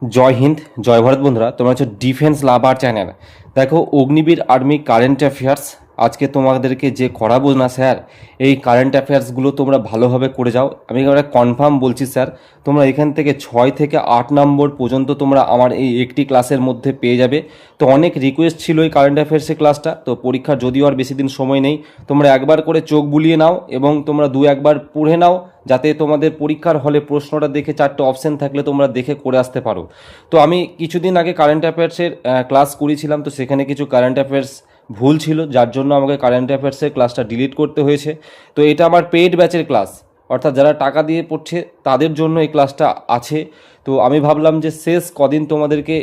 जय हिंद जय भारत बंधुरा तुम्हारा हচ্ছে ডিফেন্স লাভার চ্যানেল। দেখো অগ্নিবীর আর্মি কারেন্ট অ্যাফেয়ার্স আজকে তোমাদেরকে যে করাবো না স্যার, এই কারেন্ট অ্যাফেয়ার্সগুলো তোমরা ভালোভাবে করে যাও। আমি এবারে কনফার্ম বলছি স্যার, তোমরা এখান থেকে 6 থেকে 8 নম্বর পর্যন্ত তোমরা আমার এই একটি ক্লাসের মধ্যে পেয়ে যাবে। তো অনেক রিকোয়েস্ট ছিল এই কারেন্ট অ্যাফেয়ার্সের ক্লাসটা, তো পরীক্ষার যদিও আর বেশি দিন সময় নেই, তোমরা একবার করে চোখ বুলিয়ে নাও এবং তোমরা দু একবার পড়ে নাও, যাতে তোমাদের পরীক্ষার হলে প্রশ্নটা দেখে 4টে অপশন থাকলে তোমরা দেখে করে আসতে পারো। তো আমি কিছুদিন আগে কারেন্ট অ্যাফেয়ার্সের ক্লাস করেছিলাম, তো সেখানে কিছু কারেন্ট অ্যাফেয়ার্স ভুল ছিল, যার জন্য আমাকে কারেন্ট অ্যাফেয়ার্সের ক্লাসটা ডিলিট করতে হয়েছে। তো এটা আমার পেইড ব্যাচের ক্লাস, অর্থাৎ যারা টাকা দিয়ে পড়ছে তাদের জন্য এই ক্লাসটা আছে। তো আমি ভাবলাম যে শেষ কদিন তোমাদেরকে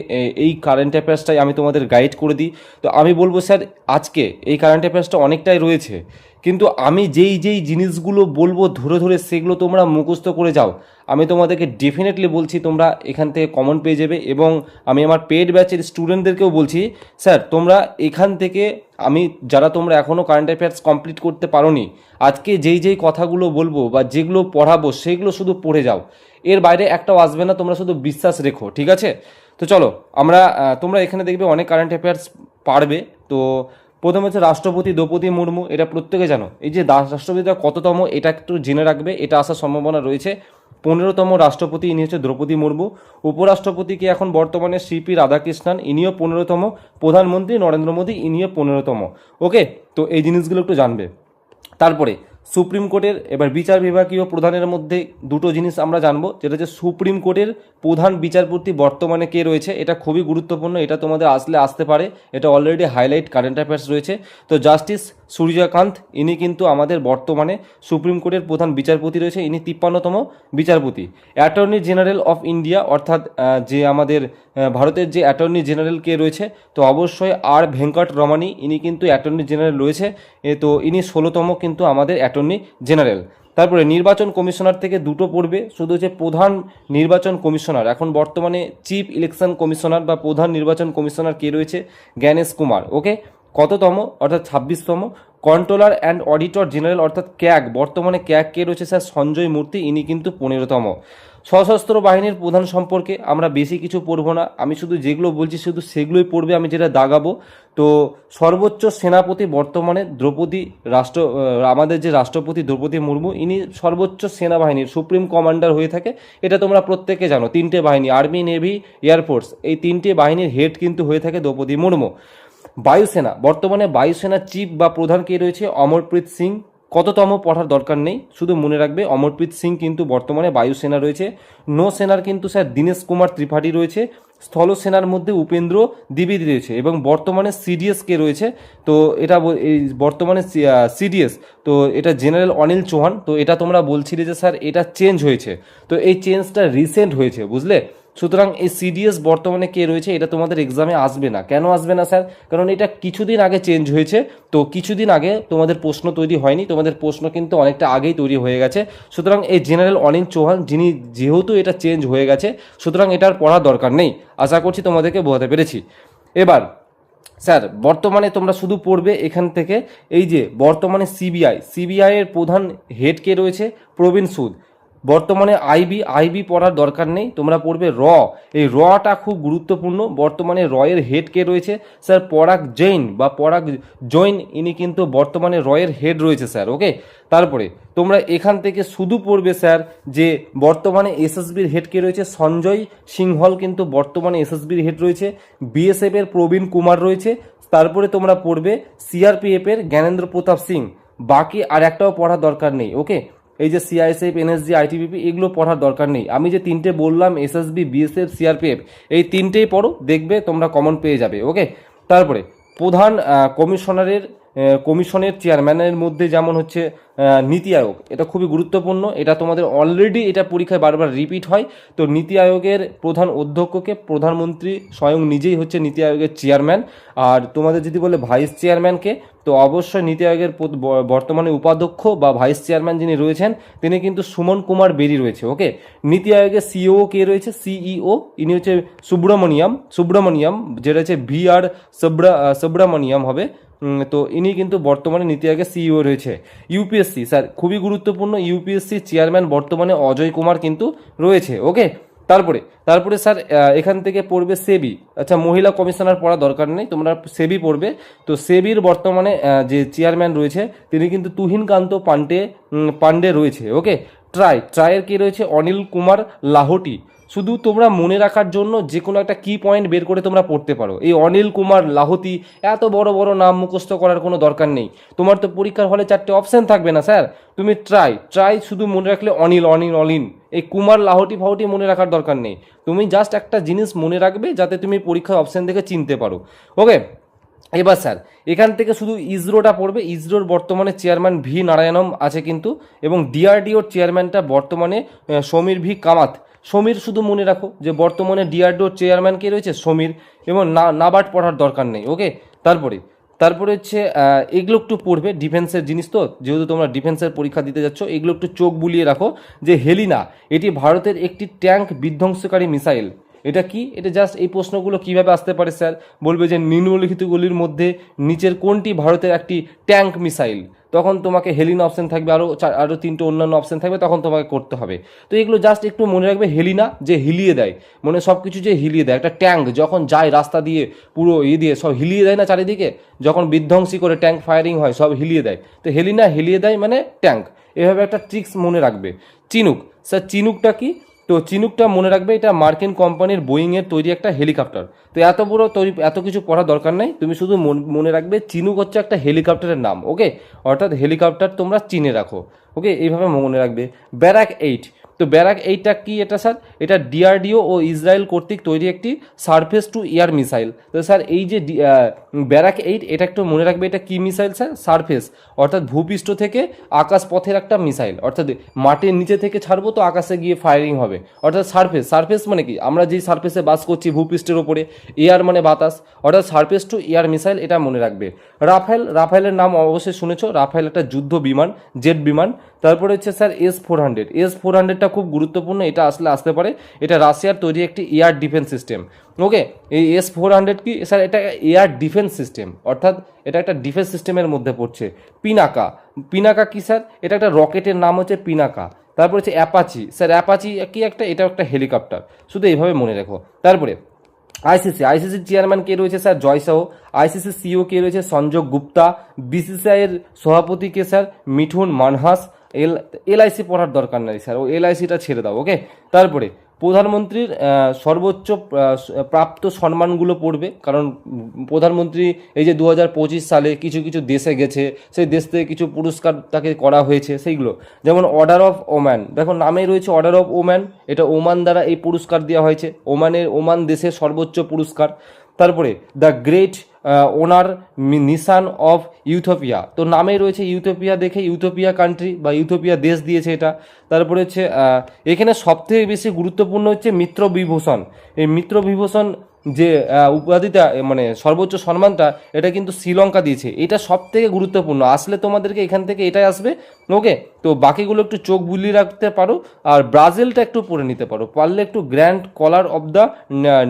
এই কারেন্ট অ্যাফেয়ার্সটাই আমি তোমাদের গাইড করে দিই। তো আমি বলবো স্যার, আজকে এই কারেন্ট অ্যাফেয়ার্সটা অনেকটাই রয়েছে, কিন্তু আমি যেই যেই জিনিসগুলো বলবো ধরে ধরে সেগুলো তোমরা মুখস্থ করে যাও। আমি তোমাদেরকে ডেফিনেটলি বলছি তোমরা এখান থেকে কমন পেয়ে যাবে, এবং আমি আমার পেড ব্যাচের স্টুডেন্টদেরকেও বলছি স্যার তোমরা এখান থেকে, আমি যারা তোমরা এখনও কারেন্ট অ্যাফেয়ার্স কমপ্লিট করতে পারোনি, আজকে যেই যেই কথাগুলো বলবো বা যেগুলো পড়াবো সেগুলো শুধু পড়ে যাও, এর বাইরে একটাও আসবে না, তোমরা শুধু বিশ্বাস রেখো, ঠিক আছে? তো চলো আমরা তোমরা এখানে দেখবে অনেক কারেন্ট অ্যাফেয়ার্স পারবে। তো প্রথম হচ্ছে রাষ্ট্রপতি দ্রৌপদী মুর্মু, এটা প্রত্যেকে জানো। এই যে রাষ্ট্রপতিটা কততম এটা একটু জেনে রাখবে, এটা আসার সম্ভাবনা রয়েছে। 15তম রাষ্ট্রপতি ইনি হচ্ছে দ্রৌপদী মুর্মু। উপরাষ্ট্রপতিকে এখন বর্তমানে সিপি রাধাকৃষ্ণন, ইনিও 15তম। প্রধানমন্ত্রী নরেন্দ্র মোদী, ইনিও 15তম। ওকে, তো এই জিনিসগুলো একটু জানবে। তারপরে সুপ্রিম কোর্টের এবার বিচার বিভাগীয় প্রধানের মধ্যে দুটো জিনিস আমরা জানবো, যেটা হচ্ছে সুপ্রিম কোর্টের প্রধান বিচারপতি বর্তমানে কে রয়েছে, এটা খুবই গুরুত্বপূর্ণ, এটা তোমাদের আসতে পারে, এটা অলরেডি হাইলাইট কারেন্ট অ্যাফেয়ার্স রয়েছে। তো জাস্টিস সূর্যকান্ত ইনি কিন্তু আমাদের বর্তমানে সুপ্রিম কোর্টের প্রধান বিচারপতি রয়েছে, ইনি 53তম বিচারপতি। অ্যাটর্নি জেনারেল অফ ইন্ডিয়া, অর্থাৎ যে আমাদের ভারতের যে অ্যাটর্নি জেনারেল কে রয়েছে, তো অবশ্যই আর ভেঙ্কট রমণী, ইনি কিন্তু অ্যাটর্নি জেনারেল রয়েছে। তো ইনি 16তম কিন্তু আমাদের অ্যাটর্নি জেনারেল। তারপরে নির্বাচন কমিশনার থেকে দুটো পড়বে, শুধু হচ্ছে প্রধান নির্বাচন কমিশনার, এখন বর্তমানে চিফ ইলেকশন কমিশনার বা প্রধান নির্বাচন কমিশনার কে রয়েছে, জ্ঞানেশ কুমার। ওকে, কততম, অর্থাৎ 26তম। কন্ট্রোলার অ্যান্ড অডিটর জেনারেল অর্থাৎ ক্যাগ, বর্তমানে ক্যাগ কে রয়েছে স্যার, সঞ্জয় মূর্তি, ইনি কিন্তু 15তম। সশস্ত্র বাহিনীর প্রধান সম্পর্কে আমরা বেশি কিছু পড়বো না, আমি শুধু যেগুলো বলছি শুধু সেগুলোই পড়বে, আমি যেটা দাগাবো। তো সর্বোচ্চ সেনাপতি বর্তমানে আমাদের যে রাষ্ট্রপতি দ্রৌপদী মুর্মু, ইনি সর্বোচ্চ সেনাবাহিনীর সুপ্রিম কমান্ডার হয়ে থাকে, এটা তোমরা প্রত্যেকে জানো। 3টে বাহিনী, আর্মি, নেভি, এয়ারফোর্স, এই 3টে বাহিনীর হেড কিন্তু হয়ে থাকে দ্রৌপদী মুর্মু। বায়ুসেনা, বর্তমানে বায়ুসেনা চিফ বা প্রধান কে রয়েছে, অমরপ্রীত সিং। কততম পড়ার দরকার নেই, শুধু মনে রাখবে অমরপ্রীত সিং কিন্তু বর্তমানে বায়ুসেনা রয়েছে। নৌসেনার কিন্তু স্যার দীনেশ কুমার ত্রিপাঠী রয়েছে। স্থলসেনার মধ্যে উপেন্দ্র দ্বিবেদী রয়েছে, এবং বর্তমানে সিডিএস কে রয়েছে, তো এটা এই বর্তমানে সিডিএস, তো এটা জেনারেল অনিল চৌহান। তো এটা তোমরা বলছিলে যে স্যার এটা চেঞ্জ হয়েছে, তো এই চেঞ্জটা রিসেন্ট হয়েছে, বুঝলে? সুতরাং এই সিডিএস বর্তমানে কে রয়েছে এটা তোমাদের এক্সামে আসবে না। কেন আসবে না স্যার? কারণ এটা কিছুদিন আগে চেঞ্জ হয়েছে, তো কিছুদিন আগে তোমাদের প্রশ্ন তৈরি হয়নি, তোমাদের প্রশ্ন কিন্তু অনেকটা আগেই তৈরি হয়ে গেছে। সুতরাং এই জেনারেল অনিল চৌহান, যিনি, যেহেতু এটা চেঞ্জ হয়ে গেছে, সুতরাং এটার পড়ার দরকার নেই। আশা করছি তোমাদেরকে বোঝাতে পেরেছি। এবার স্যার বর্তমানে তোমরা শুধু পড়বে এখান থেকে, এই যে সিবিআই এর প্রধান হেড কে রয়েছে, প্রবীণ সুদ। বর্তমানে আইবি পড়ার দরকার নেই, তোমরা পড়বে এই রটা খুব গুরুত্বপূর্ণ। বর্তমানে এর হেড কে রয়েছে স্যার, পরাগ জৈন, ইনি কিন্তু বর্তমানে এর হেড রয়েছে স্যার। ওকে, তারপরে তোমরা এখান থেকে শুধু পড়বে স্যার যে বর্তমানে এসএসবির হেড কে রয়েছে, সঞ্জয় সিংহল কিন্তু বর্তমানে এসএসবির হেড রয়েছে। বিএসএফ এর প্রবীণ কুমার রয়েছে। তারপরে তোমরা পড়বে সিআরপিএফ এর জ্ঞানেন্দ্র প্রতাপ সিং। বাকি আর একটাও পড়ার দরকার নেই। ওকে, এই যে সিআইএসএফ, এনএসজি, আইটিবিপি, এগুলো পড়ার দরকার নেই। আমি যে 3টে বললাম, এসএসবি, বিএসএফ, সিআরপিএফ, এই 3টেই পড়ো, দেখবে তোমরা কমন পেয়ে যাবে। ওকে, তারপরে প্রধান কমিশনের চেয়ারম্যানের মধ্যে যেমন হচ্ছে নীতি আয়োগ, এটা খুবই গুরুত্বপূর্ণ, এটা তোমাদের অলরেডি এটা পরীক্ষায় বারবার রিপিট হয়। তো নীতি আয়োগের প্রধান অধ্যক্ষকে প্রধানমন্ত্রী স্বয়ং নিজেই হচ্ছে নীতি আয়োগের চেয়ারম্যান। আর তোমাদের যদি বলে ভাইস চেয়ারম্যানকে, তো অবশ্যই নীতি আয়োগের বর্তমানে উপাধ্যক্ষ বা ভাইস চেয়ারম্যান যিনি রয়েছেন, তিনি কিন্তু সুমন কুমার বেরি রয়েছে। ওকে, নীতি আয়োগের সিইও কে রয়েছে, সিইও, ইনি হচ্ছে সুব্রমণিয়াম, যেটা হচ্ছে VR সুব্রমণিয়াম হবে। তো ইনি কিন্তু বর্তমানে নীতি আয়োগের সিইও রয়েছে। ইউপিএসসি স্যার খুবই গুরুত্বপূর্ণ, ইউপিএসসি চেয়ারম্যান বর্তমানে অজয় কুমার কিন্তু রয়েছে। ওকে, তারপরে তারপরে স্যার এখান থেকে পড়বে সেবি। আচ্ছা, মহিলা কমিশনার পড়া দরকার নেই, তোমরা সেবি পড়বে। তো সেবির বর্তমানে যে চেয়ারম্যান রয়েছে তিনি কিন্তু তুহিনকান্ত পান্ডে রয়েছে। ওকে, ট্রাইয়ের কি রয়েছে? অনিল কুমার লাহোটি। শুধু তোমরা মনে রাখার জন্য যে কোনো একটা কি পয়েন্ট বের করে তোমরা পড়তে পারো। এই অনিল কুমার লাহোটি, এত বড় বড় নাম মুখস্থ করার কোনো দরকার নেই। তোমার তো পরীক্ষার হলে 4টে অপশন থাকবে না স্যার, তুমি ট্রাই শুধু মনে রাখলে অনিল, এই কুমার লাহোটি ফাহটি মনে রাখার দরকার নেই। তুমি জাস্ট একটা জিনিস মনে রাখবে যাতে তুমি পরীক্ষার অপশন দেখে চিনতে পারো। ওকে, এবার স্যার এখান থেকে শুধু ইসরোটা পড়বে। ইসরোর বর্তমানে চেয়ারম্যান ভি নারায়ণম আছে কিন্তু, এবং ডিআরডিওর চেয়ারম্যানটা বর্তমানে সমীর ভি কামাত। সমীর শুধু মনে রাখো যে বর্তমানে ডিআরডিওর চেয়ারম্যান কে রয়েছে? সমীর। এবং নাবার্ড পড়ার দরকার নেই। ওকে, তারপরে হচ্ছে এগুলো একটু পড়বে, ডিফেন্সের জিনিস তো, যেহেতু তোমরা ডিফেন্সের পরীক্ষা দিতে যাচ্ছ, এগুলো একটু চোখ বুলিয়ে রাখো। যে হেলিনা, এটি ভারতের একটি ট্যাঙ্ক বিধ্বংসকারী মিসাইল। এটা কি? এটা জাস্ট এই প্রশ্নগুলো কিভাবে আসতে পারে স্যার? বলবে যে নিম্নলিখিতগুলির মধ্যে নিচের কোনটি ভারতের একটি ট্যাঙ্ক মিসাইল? তখন তোমাকে হেলিনা অপশন থাকবে, আরও 3টে অন্যান্য অপশন থাকবে, তখন তোমাকে করতে হবে। তো এগুলো জাস্ট একটু মনে রাখবে। হেলিনা যে হিলিয়ে দেয়, মানে সব কিছু যে হিলিয়ে দেয়। একটা ট্যাঙ্ক যখন যায় রাস্তা দিয়ে, পুরো দিয়ে সব হিলিয়ে দেয় না চারিদিকে, যখন বিধ্বংসী করে ট্যাঙ্ক ফায়ারিং হয় সব হিলিয়ে দেয়। তো হেলিনা হিলিয়ে দেয় মানে ট্যাঙ্ক। এভাবে একটা ট্রিক্স মনে রাখবে। চিনুক, স্যার চিনুকটা কি? তো চিনুকটা মনে রাখবে, এটা মার্কিন কোম্পানির বোয়িংয়ের তৈরি একটা হেলিকপ্টার। তো এত কিছু পড়ার দরকার নেই, তুমি শুধু মনে রাখবে চিনুক হচ্ছে একটা হেলিকপ্টারের নাম। ওকে, অর্থাৎ হেলিকপ্টার তোমরা চিনে রাখো। ওকে, এইভাবে মনে রাখবে। ব্যারাক 8, তো ব্যারাক 8টা কি? এটা স্যার এটা ডিআরডিও ও ইসরায়েল কর্তৃক তৈরি একটি সারফেস টু এয়ার মিসাইল। তো স্যার এই যে ব্যারাক 8, এটা একটু মনে রাখবে, এটা কি মিসাইল স্যার? সারফেস, অর্থাৎ ভূপৃষ্ঠ থেকে আকাশ পথের একটা মিসাইল। অর্থাৎ মাটির নিচে থেকে ছাড়বো তো আকাশে গিয়ে ফায়ারিং হবে। অর্থাৎ সারফেস মানে কি? আমরা যেই সারফেসে বাস করছি ভূপৃষ্ঠের ওপরে, এয়ার মানে বাতাস, অর্থাৎ সারফেস টু এয়ার মিসাইল, এটা মনে রাখবে। রাফেলের নাম অবশ্যই শুনেছো। রাফেল একটা যুদ্ধ বিমান, জেট বিমান। তারপরে হচ্ছে স্যার S-400টা খুব গুরুত্বপূর্ণ, এটা আসতে পারে। এটা রাশিয়ার তৈরি একটি এয়ার ডিফেন্স সিস্টেম। ওকে, এই S-400 কি স্যার? এটা এয়ার ডিফেন্স সিস্টেম, অর্থাৎ এটা একটা ডিফেন্স সিস্টেমের মধ্যে পড়ছে। পিনাকা কি স্যার? এটা একটা রকেটের নাম হচ্ছে পিনাকা। তারপর হচ্ছে অ্যাপাচি, স্যার অ্যাপাচি কি এটাও একটা হেলিকপ্টার, শুধু এইভাবে মনে রাখো। তারপরে আইসিসি চেয়ারম্যান কে রয়েছে স্যার? জয় শাহ। আইসিসি সিও কে রয়েছে? সঞ্জয় গুপ্তা। বিসিসিআই এর সভাপতি কে স্যার? মিঠুন মানহাস। এলআইসি পড়ার দরকার নাই স্যার, ও এলআইসিটা ছেড়ে দাও। ওকে, তারপরে প্রধানমন্ত্রীর সর্বোচ্চ প্রাপ্ত সম্মানগুলো পড়বে, কারণ প্রধানমন্ত্রী এই যে 2025 সালে কিছু কিছু দেশে গেছে, সেই দেশ থেকে কিছু পুরস্কার তাকে করা হয়েছে, সেইগুলো যেমন অর্ডার অফ ওম্যান, দেখো নামেই রয়েছে অর্ডার অফ ওম্যান, এটা ওমান দ্বারা এই পুরস্কার দেওয়া হয়েছে, ওমান দেশের সর্বোচ্চ পুরস্কার। তারপরে the great honour Nishan of Ethiopia, তো নামেই রয়েছে ইউথোপিয়া, দেখে ইউথোপিয়া কান্ট্রি বা ইউথোপিয়া দেশ দিয়েছে এটা। তারপরে হচ্ছে এখানে সবথেকে বেশি গুরুত্বপূর্ণ হচ্ছে মিত্র বিভূষণ। এই মিত্র বিভূষণ যে উপাধিটা, মানে সর্বোচ্চ সম্মানটা, এটা কিন্তু শ্রীলঙ্কা দিয়েছে। এটা সব থেকে গুরুত্বপূর্ণ, আসলে তোমাদেরকে এখান থেকে এটাই আসবে। ওকে, তো বাকিগুলো একটু চোখ বুলিয়ে রাখতে পারো, আর ব্রাজিলটা একটু পড়ে নিতে পারো, পারলে একটু grand collar of the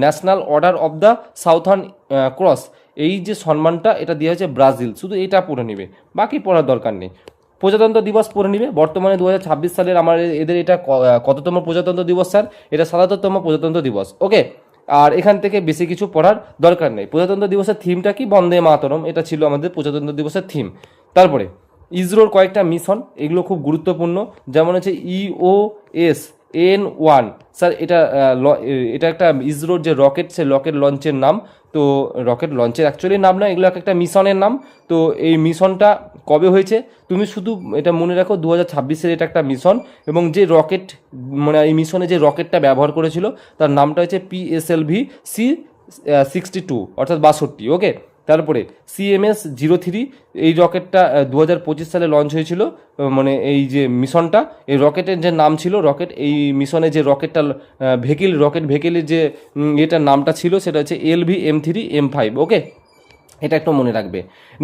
national order of the southern cross, এই যে সম্মানটা এটা দেওয়া হয়েছে ব্রাজিল, শুধু এটা পড়ে নিবে, বাকি পড়ার দরকার নেই। প্রজাতন্ত্র দিবস পড়ে নিবে। বর্তমানে 2026 সালের এদের এটা কততম প্রজাতন্ত্র দিবস স্যার? এটা 77তম প্রজাতন্ত্র দিবস। ওকে, আর এখান থেকে বেশি কিছু পড়ার দরকার নেই। প্রজাতন্ত্র দিবসের থিমটা কি? বন্দে মাতরম, এটা ছিল আমাদের প্রজাতন্ত্র দিবসের থিম। তারপরে ইসরোর কয়েকটা মিশন, এগুলো খুব গুরুত্বপূর্ণ, যেমন হচ্ছে EOSN-1, স্যার এটা একটা ইসরোর যে রকেট, সে রকেট লঞ্চের নাম। তো রকেট লঞ্চের অ্যাকচুয়ালি নাম না, এগুলো একটা মিশনের নাম। তো এই মিশনটা কবে হয়েছে তুমি শুধু এটা মনে রাখো, 2026-এর এটা একটা মিশন, এবং যে রকেট, মানে এই মিশনে যে রকেটটা ব্যবহার করেছিল তার নামটা হচ্ছে PSLV-C-62, অর্থাৎ 62। ওকে, তারপরে CMS-03, এই রকেটটা 2025 সালে লঞ্চ হয়েছিল। মানে এই যে মিশনটা, এই রকেটের যে নাম ছিল, এই মিশনে যে রকেটটা রকেট ভেহিকেলের যে এটার নামটা ছিল সেটা হচ্ছে LV-M3M5। ওকে, এটা একটু মনে রাখবে।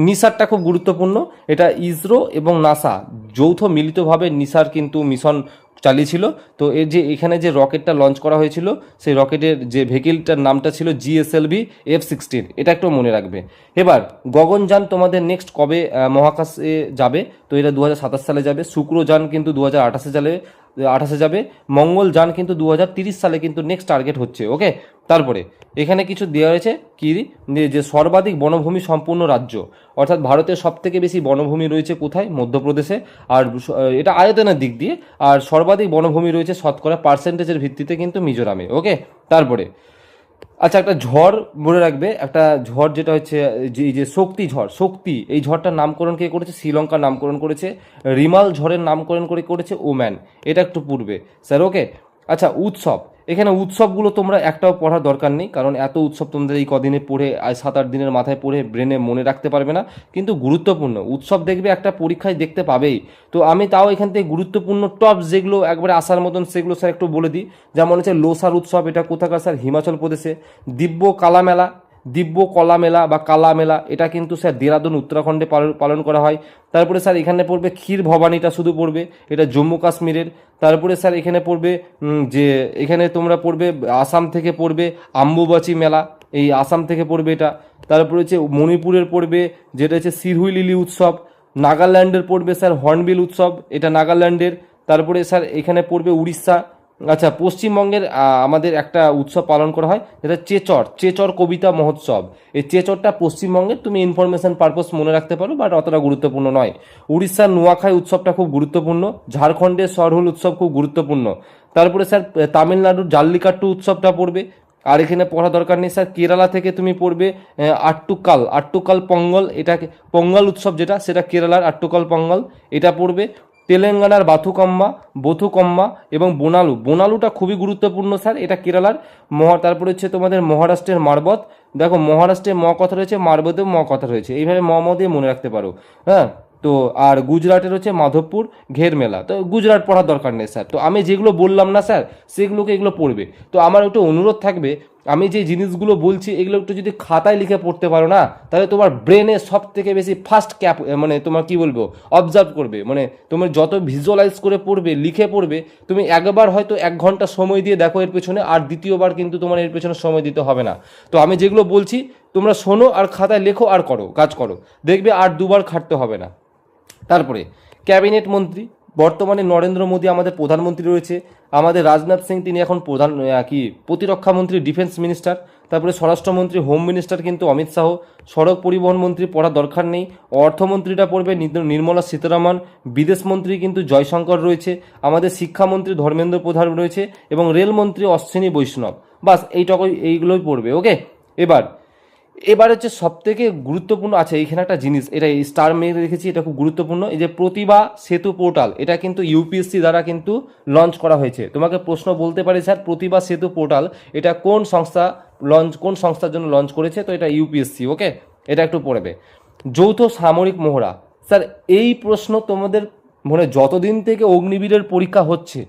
নিসারটা খুব গুরুত্বপূর্ণ, এটা ইসরো এবং নাসা যৌথ মিলিতভাবে নিসার কিন্তু মিশন চালিয়েছিল। তো এখানে যে রকেটটা লঞ্চ করা হয়েছিল, সেই রকেটের যে ভেহিকেলটার নামটা ছিল GSLV-F-16, এটা একটু মনে রাখবে। এবার গগনযান তোমাদের নেক্সট কবে মহাকাশে যাবে? তো এটা 2027 সালে যাবে। শুক্রযান কিন্তু 2028 সালে, 28-এ যাবে। মঙ্গলযান কিন্তু 2030 সালে কিন্তু নেক্সট টার্গেট হচ্ছে। ওকে, তারপরে এখানে কিছু দেওয়া হয়েছে কি, যে সর্বাধিক বনভূমি সম্পূর্ণ রাজ্য, অর্থাৎ ভারতের সব থেকে বেশি বনভূমি রয়েছে কোথায়, মধ্যপ্রদেশে। আর এটা আয়তনের দিক দিয়ে, আর সর্বাধিক বনভূমি রয়েছে শতকরা পার্সেন্টেজের ভিত্তিতে কিন্তু মিজোরামে। ওকে, তারপরে আচ্ছা, একটা ঝড় মনে রাখবে, একটা ঝড় যেটা হচ্ছে এই যে শক্তি ঝড়, শক্তি, এই ঝড়টার নামকরণ কে করেছে, শ্রীলঙ্কার নামকরণ করেছে। রিমাল ঝড়ের নামকরণ করেছে ওম্যান, এটা একটু পূর্বে স্যার। ওকে, আচ্ছা উৎসব, এখানে উৎসবগুলো তোমরা একটাও পড়ার দরকার নেই, কারণ এত উৎসব তোমাদের এই কদিনে পড়ে 7-8 দিনের মাথায় পড়ে ব্রেনে মনে রাখতে পারবে না, কিন্তু গুরুত্বপূর্ণ উৎসব দেখবে একটা পরীক্ষায় দেখতে পাবেই। তো আমি তাও এখান থেকে গুরুত্বপূর্ণ টপ যেগুলো একবারে আসার মতন সেগুলো স্যার একটু বলে দিই। যেমন হচ্ছে লোসার উৎসব, এটা কোথাকার স্যার, হিমাচল প্রদেশে। দিব্য কালা মেলা, দিব্য কলা মেলা বা কালা মেলা, এটা কিন্তু স্যার দেরাদুন উত্তরাখণ্ডে পালন করা হয়। তারপরে স্যার এখানে পড়বে ক্ষীর ভবানীটা শুধু পড়বে, এটা জম্মু কাশ্মীরের। তারপরে স্যার এখানে পড়বে যে এখানে তোমরা পড়বে আসাম থেকে পড়বে আম্বুবাচি মেলা, এই আসাম থেকে পড়বে এটা। তারপরে হচ্ছে মণিপুরের পড়বে যেটা হচ্ছে সিরহুই লিলি উৎসব। নাগাল্যান্ডের পড়বে স্যার হর্নবিল উৎসব, এটা নাগাল্যান্ডের। তারপরে স্যার এখানে পড়বে উড়িষ্যা। আচ্ছা, পশ্চিমবঙ্গের আমাদের একটা উৎসব পালন করা হয় যেটা চেচর, চেচর কবিতা মহোৎসব। এই চেচরটা পশ্চিমবঙ্গের, তুমি ইনফরমেশন পারপস মনে রাখতে পারো, বাট অতটা গুরুত্বপূর্ণ নয়। উড়িষ্যার নোয়াখাই উৎসবটা খুব গুরুত্বপূর্ণ। ঝাড়খণ্ডের সরহুল উৎসব খুব গুরুত্বপূর্ণ। তারপরে স্যার তামিলনাড়ুর জাল্লিকাট্টু উৎসবটা পড়বে। আর এখানে পড়া দরকার নেই স্যার, কেরালা থেকে তুমি পড়বে আট্টুকাল, আট্টুকাল পঙ্গল, এটা পঙ্গল উৎসব যেটা, সেটা কেরালার আট্টুকাল পঙ্গল, এটা পড়বে। তেলেঙ্গানার বথুকম্মা এবং বোনালু, বোনালুটা খুবই গুরুত্বপূর্ণ স্যার, এটা কেরালার। তারপরে হচ্ছে তোমাদের মহারাষ্ট্রের মারবত, দেখো মহারাষ্ট্রে ম কথা রয়েছে, মারবতেও ম কথা রয়েছে, এইভাবে ম দিয়ে মনে রাখতে পারো। হ্যাঁ, তো আর গুজরাটের হচ্ছে মাধবপুর ঘের মেলা। তো গুজরাট পড়ার দরকার নেই স্যার, তো আমি যেগুলো বললাম না স্যার সেগুলোকে এগুলো পড়বে। তো আমার একটু অনুরোধ থাকবে, আমি যে জিনিসগুলো বলছি এগুলো একটু যদি খাতায় লিখে পড়তে পারো না, তাহলে তোমার ব্রেনে সব থেকে বেশি ফার্স্ট মানে তোমার কি বলবো, অবজার্ভ করবে, মানে তুমি যত ভিজুয়ালাইজ করে পড়বে, লিখে পড়বে, তুমি একবার হয়তো 1 ঘন্টা সময় দিয়ে দেখো এর পেছনে, আর দ্বিতীয়বার কিন্তু তোমার এর পেছনে সময় দিতে হবে না। তো আমি যেগুলো বলছি তোমরা শোনো আর খাতায় লেখো আর করো, কাজ করো, দেখবে আর দুবার খাটতে হবে না। তারপরে ক্যাবিনেট মন্ত্রী, বর্তমানে নরেন্দ্র মোদী আমাদের প্রধানমন্ত্রী রয়েছে। আমাদের রাজনাথ সিং, তিনি এখন প্রতিরক্ষা মন্ত্রী, ডিফেন্স মিনিস্টার। তারপরে স্বরাষ্ট্রমন্ত্রী, হোম মিনিস্টার কিন্তু অমিত শাহ। সড়ক পরিবহন মন্ত্রী পড়ার দরকার নেই। অর্থমন্ত্রীটা পড়বে নির্মলা সীতারামন। বিদেশ মন্ত্রী কিন্তু জয়শঙ্কর রয়েছে। আমাদের শিক্ষামন্ত্রী ধর্মেন্দ্র প্রধান রয়েছে, এবং রেলমন্ত্রী অশ্বিনী বৈষ্ণব। বাস এইগুলোই পড়বে। ওকে, এবার হচ্ছে সব থেকে গুরুত্বপূর্ণ আছে এইখানে একটা জিনিস, এটা স্টার মেরে রেখেছি, এটা খুব গুরুত্বপূর্ণ। এই যে প্রতিভা সেতু পোর্টাল, এটা কিন্তু ইউপিএসসি দ্বারা কিন্তু লঞ্চ করা হয়েছে। তোমাকে প্রশ্ন বলতে পারে স্যার প্রতিভা সেতু পোর্টাল এটা কোন সংস্থার জন্য লঞ্চ করেছে, তো এটা ইউপিএসসি। ওকে, এটা একটু পড়বে। যৌথ সামরিক মহড়া, স্যার এই প্রশ্ন তোমাদের মানে যতদিন থেকে অগ্নিবীরের পরীক্ষা হচ্ছে,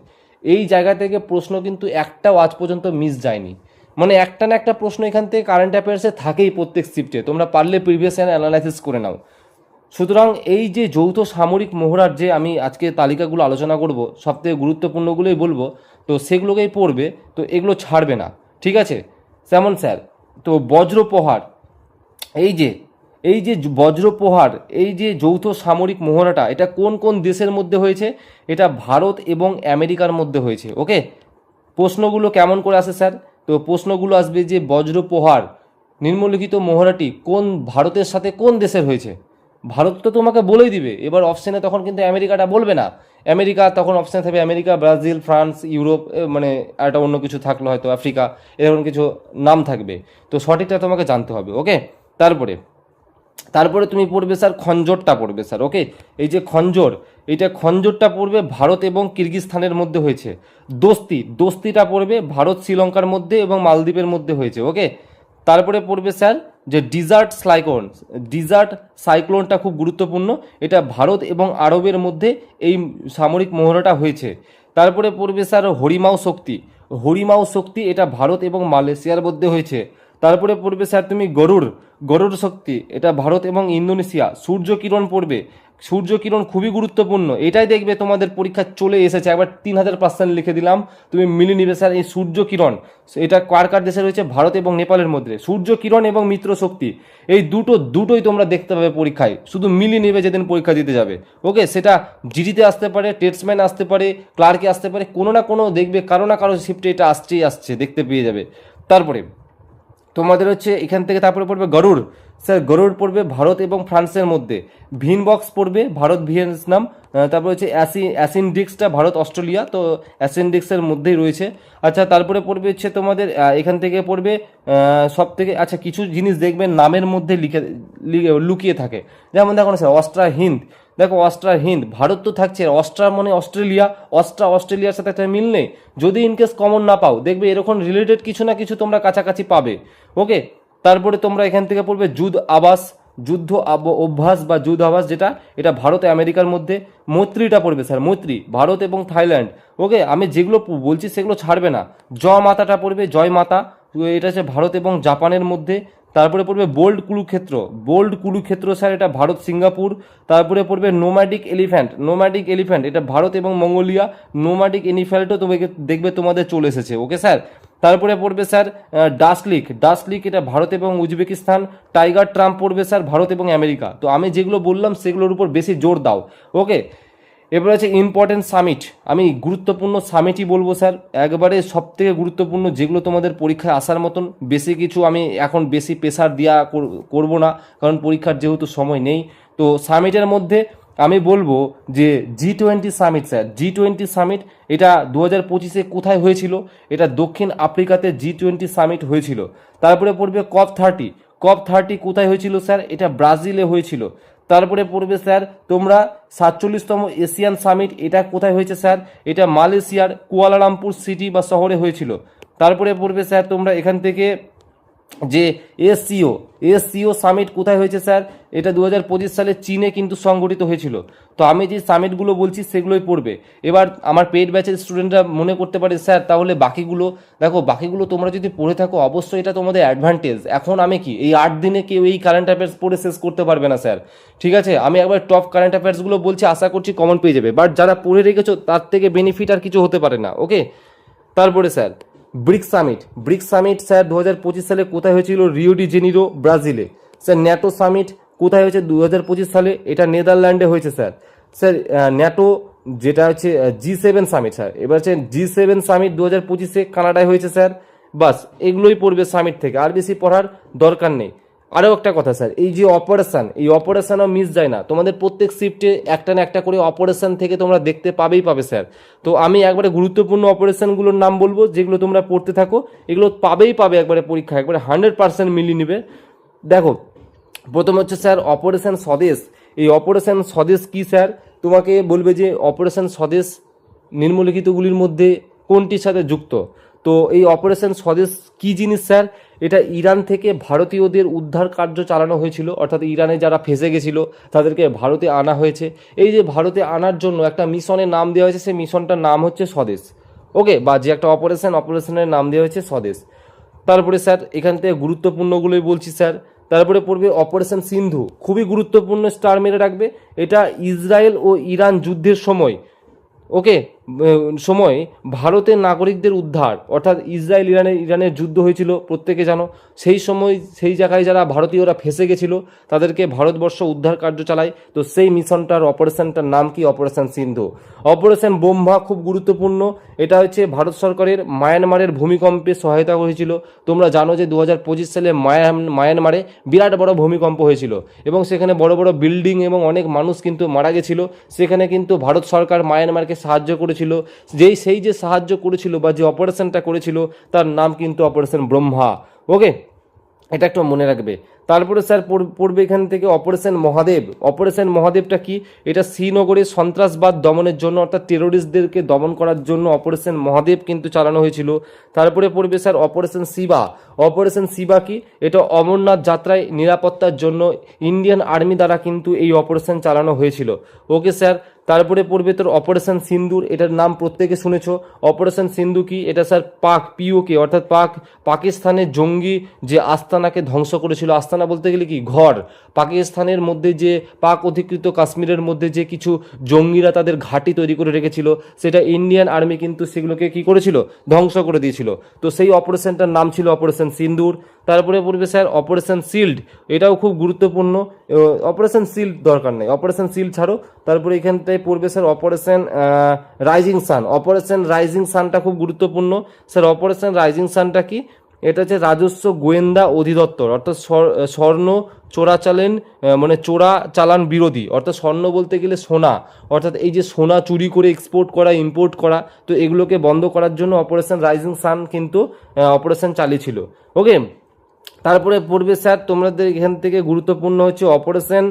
এই জায়গা থেকে প্রশ্ন কিন্তু একটাও আজ পর্যন্ত মিস যায়নি। মানে একটা না একটা প্রশ্ন এখান থেকে কারেন্ট অ্যাফেয়ার্সে থাকেই প্রত্যেক শিফটে, তোমরা পারলে প্রিভিয়াস ইয়ার অ্যানালাইসিস করে নাও। সুতরাং এই যে যৌথ সামরিক মহড়ার যে আমি আজকে তালিকাগুলো আলোচনা করব, সবথেকে গুরুত্বপূর্ণগুলোই বলবো, তো সেগুলোকেই পড়বে, তো এগুলো ছাড়বে না, ঠিক আছে। যেমন স্যার, তো বজ্রপ্রহার, এই যে বজ্রপ্রহার, এই যে যৌথ সামরিক মহড়াটা, এটা কোন কোন দেশের মধ্যে হয়েছে, এটা ভারত এবং আমেরিকার মধ্যে হয়েছে। ওকে, প্রশ্নগুলো কেমন করে আসে স্যার, তো প্রশ্নগুলো আসবে যে বজ্রপ্রহার নিম্নলিখিত মহড়াটি কোন ভারতের সাথে কোন দেশের হয়েছে, ভারত তো তোমাকে বলেই দিবে। এবার অপশানে তখন কিন্তু আমেরিকাটা বলবে না, আমেরিকা তখন অপশানে থাকবে আমেরিকা, ব্রাজিল, ফ্রান্স, ইউরোপ, মানে একটা অন্য কিছু থাকলো হয়তো আফ্রিকা, এরকম কিছু নাম থাকবে। তো সঠিকটা তোমাকে জানতে হবে। ওকে, তারপরে তুমি পড়বে স্যার খঞ্জরটা পড়বে স্যার। ওকে, এই যে খঞ্জরটা পড়বে ভারত এবং কিরগিজস্তানের মধ্যে হয়েছে। দোস্তিটা পড়বে ভারত শ্রীলঙ্কার মধ্যে এবং মালদ্বীপের মধ্যে হয়েছে। ওকে, তারপরে পড়বে স্যার যে ডিজার্ট সাইক্লোনটা খুব গুরুত্বপূর্ণ, এটা ভারত এবং আরবের মধ্যে এই সামরিক মহড়াটা হয়েছে। তারপরে পড়বে স্যার হরিমাও শক্তি, এটা ভারত এবং মালয়েশিয়ার মধ্যে হয়েছে। তারপরে পড়বে স্যার তুমি গরুড় শক্তি, এটা ভারত এবং ইন্দোনেশিয়া। সূর্য কিরণ পড়বে সূর্যকিরণ খুবই গুরুত্বপূর্ণ, এটাই দেখবে তোমাদের পরীক্ষা চলে এসেছে, একবার 3000% লিখে দিলাম, তুমি মিলিয়ে নিবে স্যার। এই সূর্যকিরণ এটা কার কার দেশে রয়েছে? ভারত এবং নেপালের মধ্যে। সূর্যকিরণ এবং মিত্র শক্তি এই দুটোই তোমরা দেখতে পাবে পরীক্ষায়, শুধু মিলিয়ে নেবে যেদিন পরীক্ষা দিতে যাবে। ওকে, সেটা জিডিতে আসতে পারে, টেটসম্যান আসতে পারে, ক্লার্কে আসতে পারে, কোনো না কোনো দেখবে কারো না কারো শিফটে এটা আসছে দেখতে পেয়ে যাবে। তারপরে তোমাদের হচ্ছে এখান থেকে তারপরে পড়বে গরুড়। স্যার গরুড় পড়বে ভারত এবং ফ্রান্সের মধ্যে। ভিনবক্স পড়বে ভারত ভিয়েতনাম। তারপরে হচ্ছে অ্যাসিনডিক্সটা ভারত অস্ট্রেলিয়া, তো অ্যাসিনডিক্সের মধ্যেই রয়েছে। আচ্ছা তারপরে পড়বে হচ্ছে তোমাদের এখান থেকে পড়বে সব থেকে, আচ্ছা কিছু জিনিস দেখবেন নামের মধ্যে লুকিয়ে থাকে, যেমন দেখো না স্যার অস্ট্রা হিন্দ। দেখো অস্ট্রা হিন্দ, ভারত তো থাকছে, অস্ট্রা মানে অস্ট্রেলিয়া, অস্ট্রেলিয়ার সাথে একটা মিল নেই। যদি ইনকেস কমন না পাও, দেখবে এরকম রিলেটেড কিছু না কিছু তোমরা কাছাকাছি পাবে। ওকে, তারপরে তোমরা এখান থেকে পড়বে যুদ্ধ অভ্যাস বা যুদ্ধ আবাস, যেটা এটা ভারত আমেরিকার মধ্যে। মৈত্রীটা পড়বে স্যার, মৈত্রী ভারত এবং থাইল্যান্ড। ওকে, আমি যেগুলো বলছি সেগুলো ছাড়বে না। মাতাটা পড়বে, জয় মাতা, এটা হচ্ছে ভারত এবং জাপানের মধ্যে। তারপরে পড়বে বোল্ড কুরুক্ষেত্র স্যার, এটা ভারত সিঙ্গাপুর। তারপরে পড়বে নোম্যাডিক এলিফ্যান্ট, এটা ভারত এবং মঙ্গোলিয়া। নোম্যাডিক এলিফ্যান্টও তোমাকে দেখবে তোমাদের চলে এসেছে। ওকে স্যার, তারপরে পড়বে স্যার ডাস্ট লিক, এটা ভারত এবং উজবেকিস্তান। টাইগার ট্রাম্প পড়বে স্যার ভারত এবং আমেরিকা। তো আমি যেগুলো বললাম সেগুলোর উপর বেশি জোর দাও। ওকে, এবার আছে ইম্পর্টেন্ট সামিট, আমি গুরুত্বপূর্ণ সামিটই বলবো স্যার, একবারে সব থেকে গুরুত্বপূর্ণ যেগুলো তোমাদের পরীক্ষায় আসার মতন। বেশি কিছু আমি এখন বেশি প্রেসার দেওয়া করবো না, কারণ পরীক্ষার যেহেতু সময় নেই। তো সামিটের মধ্যে আমি বলবো যে G20 summit sir, G20 summit এটা 2025-এ কোথায় হয়েছিল? এটা দক্ষিণ আফ্রিকাতে G20 সামিট হয়েছিল। তারপরে পড়বে COP30 কোথায় হয়েছিল স্যার? এটা ব্রাজিলে হয়েছিল। তারপরে পড়বে স্যার তোমরা 47তম এশিয়ান সামিট, এটা কোথায় হয়েছে স্যার? এটা মালয়েশিয়ার কুয়ালালামপুর সিটি বা শহরে হয়েছিল। তারপরে পড়বে স্যার তোমরা এখান থেকে যে এসসিও সামিট কোথায় হয়েছে স্যার? এটা 2025 সালে চীনে কিন্তু সংগঠিত হয়েছিল। তো আমি যে সামিটগুলো বলছি সেগুলোই পড়বে। এবার আমার পেইড ব্যাচের স্টুডেন্টরা মনে করতে পারে স্যার তাহলে বাকিগুলো, দেখো বাকিগুলো তোমরা যদি পড়ে থাকো অবশ্যই এটা তোমাদের অ্যাডভান্টেজ। এখন আমি কি এই 8 দিনে কেউ এই কারেন্ট অ্যাফেয়ার্স পড়ে শেষ করতে পারবে না স্যার, ঠিক আছে? আমি একবার টপ কারেন্ট অ্যাফেয়ার্সগুলো বলছি, আশা করছি কমন পেয়ে যাবে, বাট যারা পড়ে রেখেছো তার থেকে বেনিফিট আর কিছু হতে পারে না। ওকে, তারপরে স্যার ব্রিক্স সামিট স্যার 2025 সালে কোথায় হয়েছিল? রিও ডি জেনিরো ব্রাজিলে। স্যার ন্যাটো সামিট কোথায় হয়েছে 2025 সালে? এটা নেদারল্যান্ডে হয়েছে স্যার। ন্যাটো যেটা হচ্ছে G7 সামিট স্যার, এবার হচ্ছে G7 সামিট 2025-এ কানাডায় হয়েছে স্যার। বাস এগুলোই পড়বে সামিট থেকে, আর বেশি পড়ার দরকার নেই। আরও একটা কথা স্যার, এই যে অপারেশনও মিস যায় না, তোমাদের প্রত্যেক শিফটে একটা না একটা করে অপারেশন থেকে তোমরা দেখতে পাবে স্যার। তো আমি একবারে গুরুত্বপূর্ণ অপারেশনগুলোর নাম বলবো, যেগুলো তোমরা পড়তে থাকো, এগুলো পাবে একবারে পরীক্ষা, একবারে 100% মিলিয়ে নেবে। দেখো প্রথম হচ্ছে স্যার অপারেশন স্বদেশ। এই অপারেশন স্বদেশ কি স্যার? তোমাকে বলবে যে অপারেশন স্বদেশ নিম্নলিখিতগুলির মধ্যে কোনটির সাথে যুক্ত? তো এই অপারেশন স্বদেশ কি জিনিস স্যার? এটা ইরান থেকে ভারতীয়দের উদ্ধার কার্য চালানো হয়েছিল, অর্থাৎ ইরানে যারা ফেসে গেছিল তাদেরকে ভারতে আনা হয়েছে। এই যে ভারতে আনার জন্য একটা মিশনের নাম দেওয়া হয়েছে, সেই মিশনটার নাম হচ্ছে স্বদেশ। ওকে, বা যে একটা অপারেশনের নাম দেওয়া হয়েছে স্বদেশ। তারপরে স্যার এখান থেকে গুরুত্বপূর্ণগুলোই বলছি স্যার। তারপরে পড়বে অপারেশন সিন্ধু, খুবই গুরুত্বপূর্ণ, স্টার মেরে রাখবে। এটা ইসরায়েল ও ইরান যুদ্ধের সময়, ওকে, সময় ভারতের নাগরিকদের উদ্ধার, অর্থাৎ ইসরায়েল ইরানের যুদ্ধ হয়েছিল প্রত্যেকে জানো, সেই সময় সেই জায়গায় যারা ভারতীয়রা ফেসে গেছিল তাদেরকে ভারতবর্ষ উদ্ধার কার্য চালায়। তো সেই মিশনটার অপারেশনটার নাম কি? অপারেশন সিন্ধু। অপারেশন ব্রহ্মা খুব গুরুত্বপূর্ণ, এটা হচ্ছে ভারত সরকারের মায়ানমারের ভূমিকম্পে সহায়তা হয়েছিল। তোমরা জানো যে 2025 সালে মায়ানমারে বিরাট বড় ভূমিকম্প হয়েছিল এবং সেখানে বড় বড় বিল্ডিং এবং অনেক মানুষ কিন্তু মারা গেছিল। সেখানে কিন্তু ভারত সরকার মায়ানমারকে সাহায্য করেছিল। সেই যে সাহায্য করেছিল বা যে অপারেশনটা করেছিল তার নাম কিন্তু অপারেশন ব্রহ্মা। ওকে, এটা একটু মনে রাখবে। তারপরে স্যার পড়বে এখান থেকে অপারেশন মহাদেবটা কি? এটা শ্রীনগরে সন্ত্রাসবাদ দমনের জন্য, অর্থাৎ টেরোরিস্টদেরকে দমন করার জন্য অপারেশন মহাদেব কিন্তু চালানো হয়েছিল। তারপরে পড়বে sir operation Shiva. Operation Shiva কি, এটা অমরনাথ যাত্রায় নিরাপত্তার জন্য ইন্ডিয়ান আর্মি দ্বারা কিন্তু এই অপারেশন চালানো হয়েছিল। Okay sir. তারপরে পড়বে তোর অপারেশন সিন্দুর, এটার নাম প্রত্যেকে শুনেছো। অপারেশন সিন্ধু কি, এটা স্যার পাক পিওকে অর্থাৎ পাকিস্তানের জঙ্গি যে আস্তানাকে ধ্বংস করেছিল, আস্তানা বলতে গেলে কি ঘর, পাকিস্তানের মধ্যে যে পাক অধিকৃত কাশ্মীরের মধ্যে যে কিছু জঙ্গিরা তাদের ঘাঁটি তৈরি করে রেখেছিল, সেটা ইন্ডিয়ান আর্মি কিন্তু সেগুলোকে কি করেছিল, ধ্বংস করে দিয়েছিল। তো সেই অপারেশনটার নাম ছিল অপারেশন সিন্দুর। তারপরে পড়বে স্যার অপারেশন শিল্ড, এটাও খুব গুরুত্বপূর্ণ। অপারেশন শিল্ড দরকার নেই, অপারেশন শিল্ড ছাড়ো। তারপরে এখানটায় পড়বে sir operation rising sun, operation rising সানটা খুব গুরুত্বপূর্ণ। স্যার অপারেশন রাইজিং সানটা কি, এটা হচ্ছে রাজস্ব গোয়েন্দা অধিদপ্তর, অর্থাৎ স্বর্ণ চোরাচালান মানে চোরা চালান বিরোধী, অর্থাৎ স্বর্ণ বলতে গেলে সোনা, অর্থাৎ এই যে সোনা চুরি করে এক্সপোর্ট করা ইম্পোর্ট করা, তো এগুলোকে বন্ধ করার জন্য অপারেশন রাইজিং সান কিন্তু অপারেশন চালিয়েছিল। ওকে। তারপরে পড়বে স্যার তোমাদের এখান থেকে গুরুত্বপূর্ণ হচ্ছে অপারেশন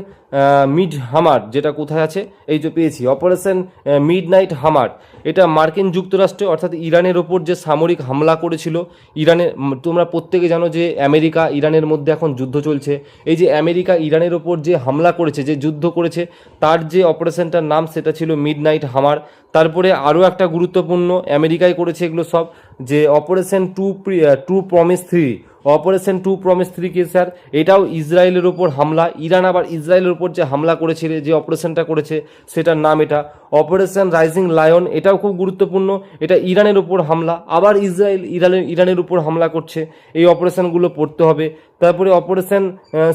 মিড হামার, যেটা কোথায় আছে, এই যে পেয়েছি অপারেশন মিড নাইট হামার। এটা মার্কিন যুক্তরাষ্ট্রে অর্থাৎ ইরানের ওপর যে সামরিক হামলা করেছিল ইরানে, তোমরা প্রত্যেকে জানো যে আমেরিকা ইরানের মধ্যে এখন যুদ্ধ চলছে। এই যে আমেরিকা ইরানের ওপর যে হামলা করেছে, যে যুদ্ধ করেছে, তার যে অপারেশনটার নাম সেটা ছিল মিড নাইট হামার। তারপরে আরও একটা গুরুত্বপূর্ণ, আমেরিকায় করেছে এগুলো সব, যে operation true promise 3, operation true promise 3 কি স্যার, এটাও ইসরায়েলের ওপর হামলা, ইরান আবার ইসরায়েলের ওপর যে হামলা করেছিল, যে অপারেশনটা করেছে সেটার নাম এটা অপারেশন রাইজিং লায়ন, এটাও খুব গুরুত্বপূর্ণ। এটা ইরানের ওপর হামলা, আবার ইরানের উপর হামলা করছে, এই অপারেশনগুলো পড়তে হবে। তারপরে অপারেশন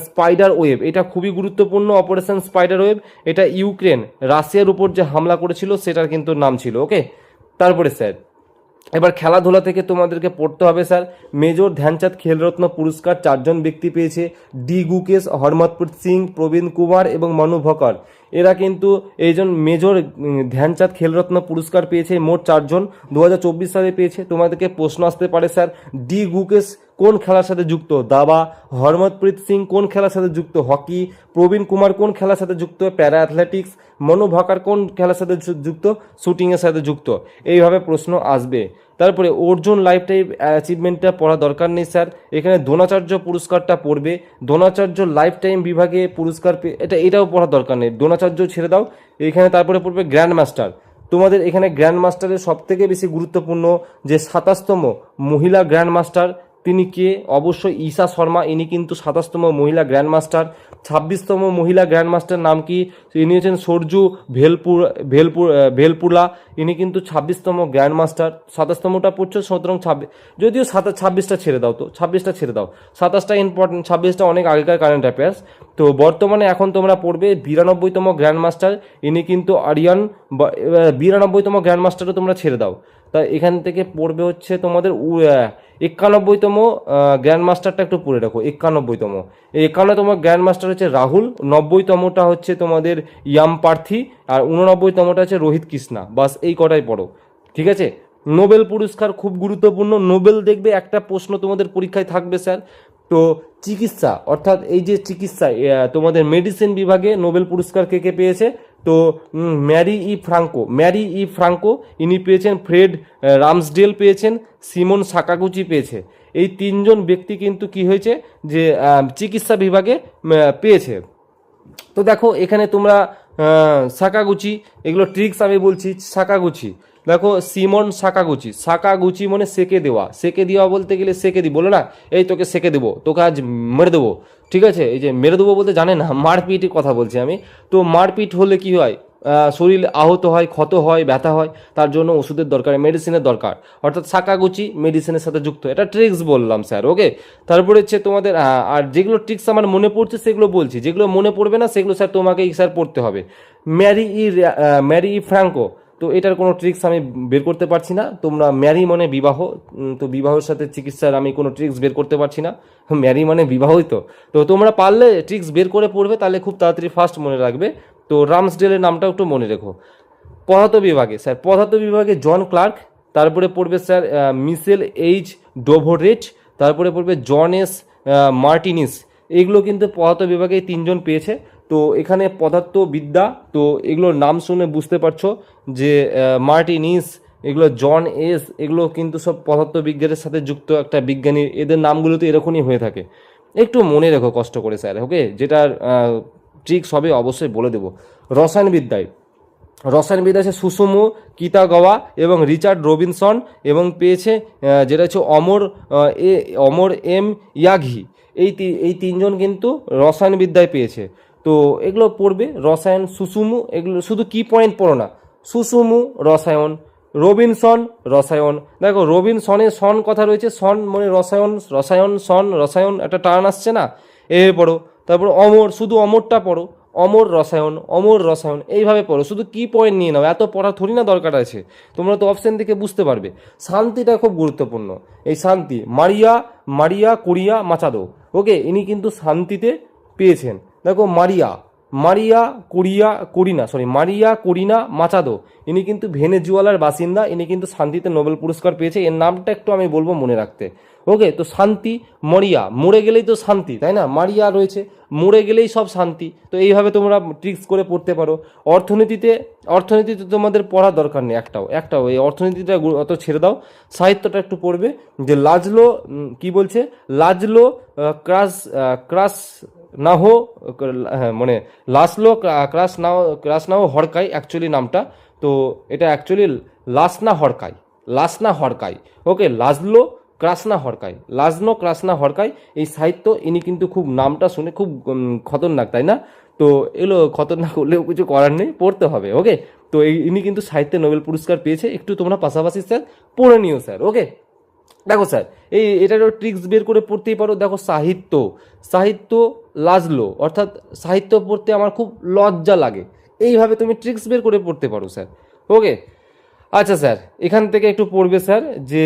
স্পাইডার ওয়েব, এটা খুবই গুরুত্বপূর্ণ, অপারেশন স্পাইডার ওয়েব, এটা ইউক্রেন রাশিয়ার উপর যে হামলা করেছিল সেটার কিন্তু নাম ছিল। ওকে। তারপরে স্যার এবার খেলাধুলা থেকে তোমাদেরকে পড়তে হবে স্যার, মেজর ধ্যানচাঁদ খেলরত্ন পুরস্কার 4জন ব্যক্তি পেয়েছে, ডি গুকেশ, হরমতপ্রীত সিং, প্রবীণ কুমার এবং মনু ভকর। এরা কিন্তু এইজন মেজর ধ্যানচাঁদ খেলরত্ন পুরস্কার পেয়েছে, মোট 4জন 2024 সালে পেয়েছে। তোমাদেরকে প্রশ্ন আসতে পারে স্যার ডি গুকেশ কোন খেলার সাথে যুক্ত, দাবা, হরমতপ্রীত সিং কোন খেলার সাথে যুক্ত, হকি, প্রবীণ কুমার কোন খেলার সাথে যুক্ত, প্যারা অ্যাথলেটিক্স, মনু ভাকার কোন খেলার সাথে যুক্ত, শুটিংয়ের সাথে যুক্ত, এইভাবে প্রশ্ন আসবে। তারপরে অর্জুন লাইফ টাইম অ্যাচিভমেন্টটা পড়া দরকার নেই স্যার, এখানে দ্রোণাচার্য পুরস্কারটা পড়বে, দ্রোণাচার্য লাইফ টাইম বিভাগে পুরস্কার এটাও পড়া দরকার নেই, দ্রোণাচার্য ছেড়ে দাও এখানে। তারপরে পড়বে গ্র্যান্ড মাস্টার, তোমাদের এখানে গ্র্যান্ড মাস্টারের সবথেকে বেশি গুরুত্বপূর্ণ যে 27তম মহিলা গ্র্যান্ড মাস্টার তিনি কে, অবশ্যই ঈশা শর্মা, ইনি কিন্তু 27তম মহিলা গ্র্যান্ড মাস্টার। 26তম মহিলা গ্র্যান্ড মাস্টার নাম কি, ইনি হচ্ছেন সরজু ভেলপুলা, ইনি কিন্তু 26তম গ্র্যান্ড মাস্টার। 27তমটা পড়ছো, সুতরাং 26, যদিও 26টা ছেড়ে দাও, তো 26টা ছেড়ে দাও, 27টা ইম্পর্টেন্ট, 26টা অনেক আগেকার কারেন্ট অ্যাফেয়ার্স। তো বর্তমানে এখন তোমরা পড়বে 92তম গ্র্যান্ড মাস্টার, ইনি কিন্তু আরিয়ান, 92তম গ্র্যান্ড মাস্টারও তোমরা ছেড়ে দাও। তা এখান থেকে পড়বে হচ্ছে তোমাদের 91তম গ্র্যান্ড মাস্টারটা একটু পড়ে রাখো, 91তম, এই 51তম গ্র্যান্ড মাস্টার হচ্ছে রাহুল, 90তমটা হচ্ছে তোমাদের ইয়াম পার্থী, আর 89তমটা হচ্ছে রোহিত কৃষ্ণা। বাস এই কটাই পড়ো, ঠিক আছে। নোবেল পুরস্কার খুব গুরুত্বপূর্ণ, নোবেল দেখবে একটা প্রশ্ন তোমাদের পরীক্ষায় থাকবে স্যার। তো চিকিৎসা অর্থাৎ এই যে চিকিৎসা তোমাদের মেডিসিন বিভাগে নোবেল পুরস্কার কে কে পেয়েছে, তো ম্যারি ই ফ্রাঙ্কো ইনি পেয়েছেন, ফ্রেড রামসডেল পেয়েছেন, সিমন সাকাগুচি পেয়েছে। এই 3জন ব্যক্তি কিন্তু কি হয়েছে যে চিকিৎসা বিভাগে পেয়েছে। তো দেখো এখানে তোমরা সাকাগুচি, এগুলো ট্রিক্স আমি বলছি। সাকাগুচি দেখো, সিমন সাকাগুচি মানে সেকে দেওয়া বলতে গেলে সেকে দিই বলো না, এই তোকে সেকে দেবো, তোকে আজ মেরে দেবো, ঠিক আছে। এই যে মেরে দেবো বলতে জানে না, মারপিটের কথা বলছি আমি। তো মারপিট হলে কি হয়, শরীর আহত হয়, ক্ষত হয়, ব্যথা হয়, তার জন্য ওষুধের দরকার, মেডিসিনের দরকার, অর্থাৎ সাকাগুচি মেডিসিনের সাথে যুক্ত, এটা ট্রিক্স বললাম স্যার। ওকে। তারপরে হচ্ছে তোমাদের আর যেগুলো ট্রিক্স আমার মনে পড়ছে সেগুলো বলছি, যেগুলো মনে পড়বে না সেগুলো স্যার তোমাকেই স্যার পড়তে হবে। ম্যারি ই ফ্রাঙ্কো, তো এটার কোনো ট্রিক্স আমি বের করতে পারছি না, তোমরা ম্যারি মানে বিবাহ, তো বিবাহের সাথে চিকিৎসার আমি কোনো ট্রিক্স বের করতে পারছি না, ম্যারি মানে বিবাহই তো। তো তোমরা পারলে ট্রিক্স বের করে পড়বে, তাহলে খুব তাড়াতাড়ি ফার্স্ট মনে রাখবে। তো রামসডেলের নামটাও একটু মনে রেখো। পদার্থ বিভাগে স্যার, পদার্থ বিভাগে জন ক্লার্ক, তারপরে পড়বে স্যার মিশেল এইচ ডোভোরেট, তারপরে পড়বে জন এস মার্টিনিস, এগুলো কিন্তু পদার্থ বিভাগে 3জন পেয়েছে। তো এখানে পদার্থবিদ্যা, তো এগুলোর নাম শুনে বুঝতে পারছো যে মার্টিনিস, এগুলো জন এস, এগুলো কিন্তু সব পদার্থবিজ্ঞানের সাথে যুক্ত একটা বিজ্ঞানী, এদের নামগুলো তো এরকমই হয়ে থাকে, একটু মনে রেখো কষ্ট করে স্যার। ওকে, যেটার ট্রিক্স হবে অবশ্যই বলে দেবো। রসায়নবিদ্যায় রসায়নবিদ্যা আছে সুসুমু কিতাগাওয়া এবং রিচার্ড রবিনসন, এবং পেয়েছে যেটা হচ্ছে অমর এম ইয়াঘি। এই তিনজন কিন্তু রসায়নবিদ্যায় পেয়েছে। তো এগুলো পড়বে, রসায়ন সুসুমু, এগুলো শুধু কি পয়েন্ট পড়ো না, সুসুমু রসায়ন, রবিনসন রসায়ন। দেখো রবিনসনের সন কথা রয়েছে, সন মানে রসায়ন, রসায়ন সন রসায়ন একটা টার্ন আসছে না, এভাবে পড়ো। তারপর অমর, শুধু অমরটা পড়ো, অমর রসায়ন, অমর রসায়ন, এইভাবে পড়ো, শুধু কি পয়েন্ট নিয়ে নাও, এত পড়া থরি না দরকার আছে, তোমরা তো অপশন থেকে বুঝতে পারবে। শান্তিটা খুব গুরুত্বপূর্ণ, এই শান্তি মারিয়া মারিয়া কুরিয়া মাচাদো। ওকে, ইনি কিন্তু শান্তিতে পেয়েছেন। দেখো মারিয়া মারিয়া মারিয়া কুরিনা মাচাদো, ইনি কিন্তু ভেনেজুয়েলার বাসিন্দা, ইনি কিন্তু শান্তিতে নোবেল পুরস্কার পেয়েছে। এর নামটা একটু আমি বলবো মনে রাখতে। ওকে, তো শান্তি, মরিয়া, মরে গেলেই তো শান্তি, তাই না, মারিয়া রয়েছে, মরে গেলেই সব শান্তি। তো এইভাবে তোমরা ট্রিক্স করে পড়তে পারো। অর্থনীতিতে তোমাদের পড়ার দরকার নেই একটাও এই অর্থনীতিটা অত ছেড়ে দাও, সাহিত্যটা একটু পড়বে। যে লাজলো কি বলছে, লাজলো ক্রাস নাহো, হ্যাঁ মানে ক্রাস নাহো হরকাই অ্যাকচুয়ালি নামটা। তো এটা অ্যাকচুয়ালি লাসনা হরকাই। ওকে, ক্রাসনা হরকাই এই সাহিত্য, ইনি কিন্তু খুব নামটা শুনে খুব খতরনাক, তাই না? তো এগুলো খতরনাক হলেও কিছু করার নেই, পড়তে হবে। ওকে, তো ইনি কিন্তু সাহিত্যে নোবেল পুরস্কার পেয়েছে, একটু তোমরা পাশাপাশি স্যার পড়ে নিও স্যার। ওকে, দেখো স্যার এটারও ট্রিক্স বের করে পড়তেই পারো। দেখো সাহিত্য লাজলো, অর্থাৎ সাহিত্য পড়তে আমার খুব লজ্জা লাগে, এইভাবে তুমি ট্রিক্স বের করে পড়তে পারো স্যার। ওকে, আচ্ছা স্যার, এখান থেকে একটু পড়বে স্যার যে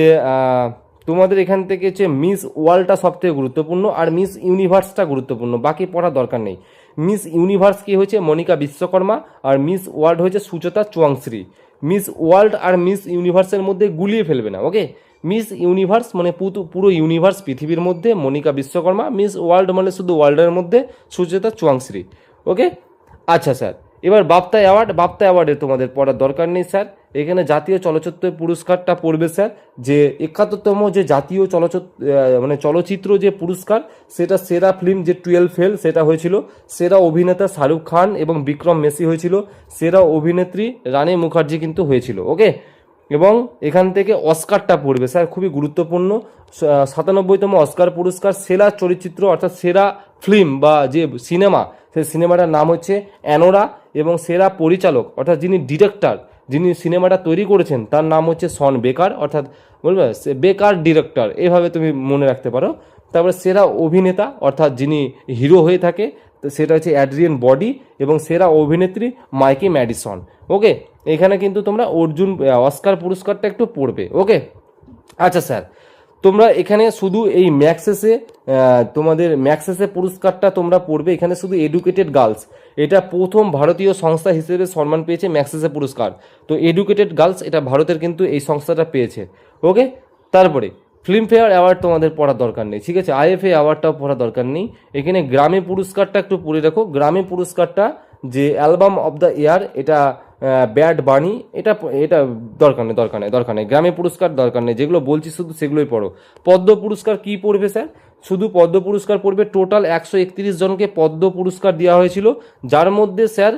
তোমাদের এখান থেকে হচ্ছে মিস ওয়ার্ল্ডটা সবথেকে গুরুত্বপূর্ণ, আর মিস ইউনিভার্সটা গুরুত্বপূর্ণ, বাকি পড়ার দরকার নেই। মিস ইউনিভার্স কি হয়েছে, মনিকা বিশ্বকর্মা, আর মিস ওয়ার্ল্ড হয়েছে সুচেতা চুয়াংশ্রী। মিস ওয়ার্ল্ড আর মিস ইউনিভার্সের মধ্যে গুলিয়ে ফেলবে না। ওকে, মিস ইউনিভার্স মানে পুরো ইউনিভার্স পৃথিবীর মধ্যে মনিকা বিশ্বকর্মা, মিস ওয়ার্ল্ড মানে শুধু ওয়ার্ল্ডের মধ্যে সুচেতা চুয়াংশ্রী। ওকে, আচ্ছা স্যার, এবার বাপ্তা অ্যাওয়ার্ডে তোমাদের পড়ার দরকার নেই স্যার। এখানে জাতীয় চলচ্চিত্র পুরস্কারটা পড়বে স্যার, যে 71তম যে জাতীয় চলচ্চিত্র যে পুরস্কার, সেটা সেরা ফিল্ম যে 12 ফেল সেটা হয়েছিল, সেরা অভিনেতা শাহরুখ খান এবং বিক্রম মেসি হয়েছিল, সেরা অভিনেত্রী রানী মুখার্জি কিন্তু হয়েছিল। ওকে, এবং এখান থেকে অস্কারটা পড়বে স্যার, খুবই গুরুত্বপূর্ণ। 97তম অস্কার পুরস্কার সেরা চলচ্চিত্র অর্থাৎ সেরা ফিল্ম বা যে সিনেমা, সেই সিনেমাটার নাম হচ্ছে অ্যানোরা, এবং সেরা পরিচালক অর্থাৎ যিনি সিনেমাটা তৈরি করেছেন তার নাম হচ্ছে শন বেকার, অর্থাৎ বলবে বেকার ডিরেক্টর, এভাবে তুমি মনে রাখতে পারো। তারপরে সেরা অভিনেতা অর্থাৎ যিনি হিরো হয়ে থাকে, তো সেটা হচ্ছে অ্যাড্রিয়ান বডি, এবং সেরা অভিনেত্রী মাইকি ম্যাডিসন। ওকে, এখানে কিন্তু তোমরা অস্কার পুরস্কারটা একটু পড়বে। ওকে, আচ্ছা স্যার, তোমরা এখানে শুধু এই তোমাদের ম্যাক্সেসে পুরস্কারটা তোমরা পড়বে, এখানে শুধু এডুকেটেড গার্লস, এটা প্রথম ভারতীয় সংস্থা হিসেবে সম্মান পেয়েছে ম্যাক্সেসে পুরস্কার। তো এডুকেটেড গার্লস এটা ভারতের কিন্তু এই সংস্থাটা পেয়েছে। ওকে, তারপরে ফিল্মফেয়ার অ্যাওয়ার্ড তোমাদের পড়ার দরকার নেই, ঠিক আছে, আইএফএ অ্যাওয়ার্ডটাও পড়ার দরকার নেই। এখানে গ্রামী পুরস্কারটা একটু পড়ে রাখো। গ্রামী পুরস্কারটা যে অ্যালবাম অফ দ্য ইয়ার, এটা ব্যাড বানি, এটা দরকার নেই। গ্রামী পুরস্কার দরকার নেই, যেগুলো বলছি শুধু সেগুলোই পড়ো। পদ্ম পুরস্কার কি পড়বে স্যার, শুধু পদ্ম পুরস্কার পড়বে। টোটাল 131 জনকে পদ্ম পুরস্কার দেওয়া হয়েছিল, যার মধ্যে স্যার